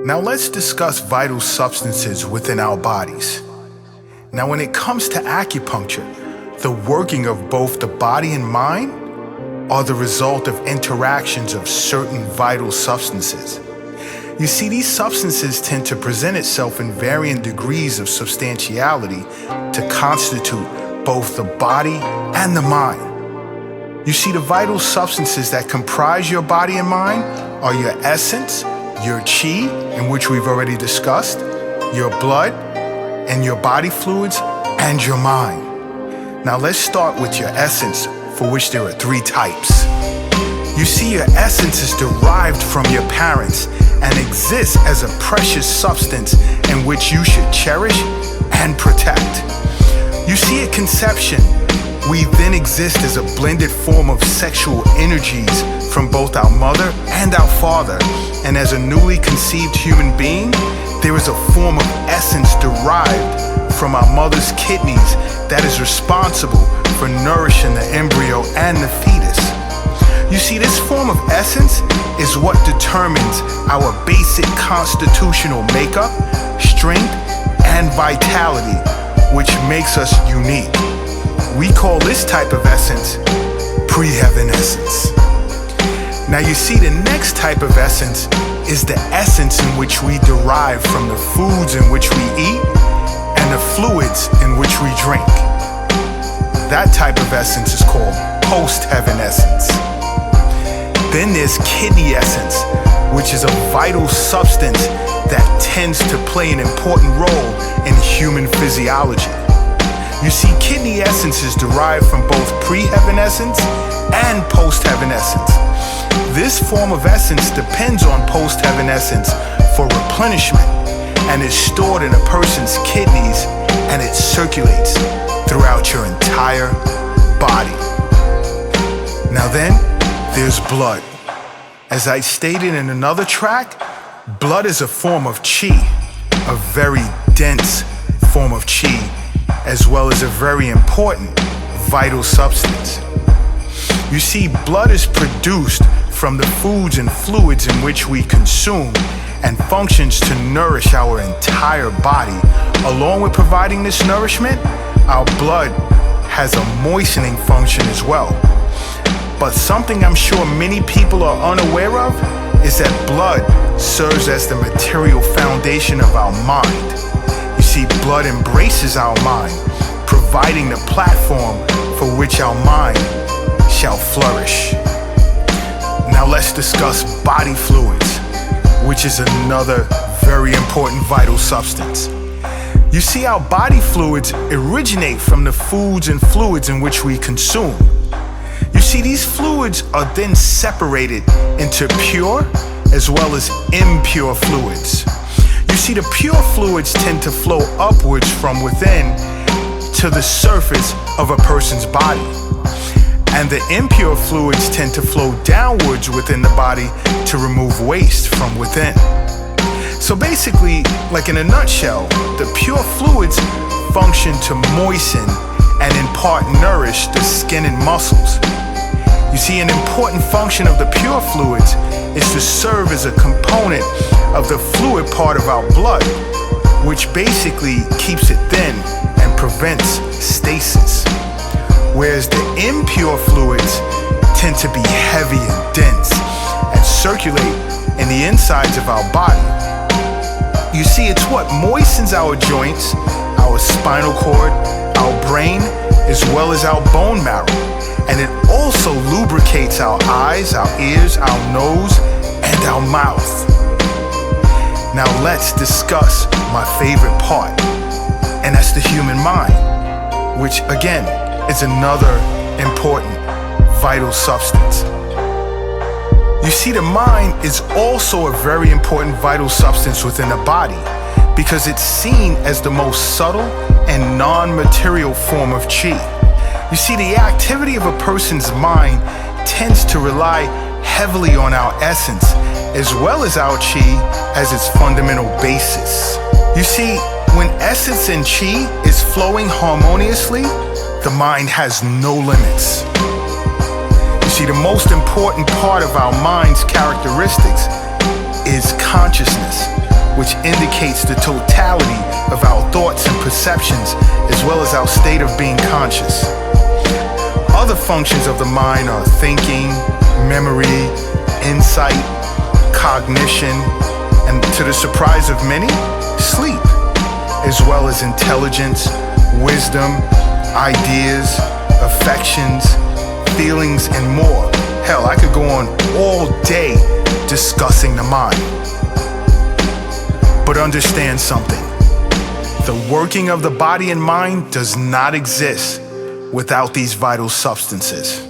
Now let's discuss vital substances within our bodies. Now when it comes to acupuncture, the working of both the body and mind are the result of interactions of certain vital substances. You see, these substances tend to present itself in varying degrees of substantiality to constitute both the body and the mind. You see, the vital substances that comprise your body and mind are your essence, your chi, in which we've already discussed, your blood, and your body fluids, and your mind. Now let's start with your essence, for which there are 3 types. You see, your essence is derived from your parents and exists as a precious substance in which you should cherish and protect. You see, at conception, we then exist as a blended form of sexual energies from both our mother and our father. And as a newly conceived human being, there is a form of essence derived from our mother's kidneys that is responsible for nourishing the embryo and the fetus. You see, this form of essence is what determines our basic constitutional makeup, strength, and vitality, which makes us unique. We call this type of essence pre-heaven essence. Now you see, the next type of essence is the essence in which we derive from the foods in which we eat and the fluids in which we drink. That type of essence is called post-heaven essence. Then there's kidney essence, which is a vital substance that tends to play an important role in human physiology. You see, kidney essence is derived from both pre-heaven essence and post-heaven essence. This form of essence depends on post-heaven essence for replenishment and is stored in a person's kidneys, and it circulates throughout your entire body. Now then, there's blood. As I stated in another track, blood is a form of chi, a very dense form of chi, as well as a very important vital substance. You see, blood is produced from the foods and fluids in which we consume and functions to nourish our entire body. Along with providing this nourishment, our blood has a moistening function as well. But something I'm sure many people are unaware of is that blood serves as the material foundation of our mind. You see, blood embraces our mind, providing the platform for which our mind shall flourish. Now let's discuss body fluids, which is another very important vital substance. You see, our body fluids originate from the foods and fluids in which we consume. You see, these fluids are then separated into pure as well as impure fluids. You see, the pure fluids tend to flow upwards from within to the surface of a person's body, and the impure fluids tend to flow downwards within the body to remove waste from within. So basically, like in a nutshell, the pure fluids function to moisten and in part nourish the skin and muscles. You see, an important function of the pure fluids is to serve as a component of the fluid part of our blood, which basically keeps it thin and prevents stasis. Whereas the impure fluids tend to be heavy and dense and circulate in the insides of our body. You see, it's what moistens our joints, our spinal cord, our brain, as well as our bone marrow. And it also lubricates our eyes, our ears, our nose, and our mouth. Now let's discuss my favorite part, and that's the human mind, which again is another important vital substance. You see, the mind is also a very important vital substance within the body because it's seen as the most subtle and non-material form of chi. You see, the activity of a person's mind tends to rely heavily on our essence as well as our chi as its fundamental basis. You see, when essence and chi is flowing harmoniously, the mind has no limits. You see, the most important part of our mind's characteristics is consciousness, which indicates the totality of our thoughts and perceptions, as well as our state of being conscious. Other functions of the mind are thinking, memory, insight, cognition, and to the surprise of many, sleep, as well as intelligence, wisdom, ideas, affections, feelings, and more. Hell, I could go on all day discussing the mind. But understand something. The working of the body and mind does not exist without these vital substances.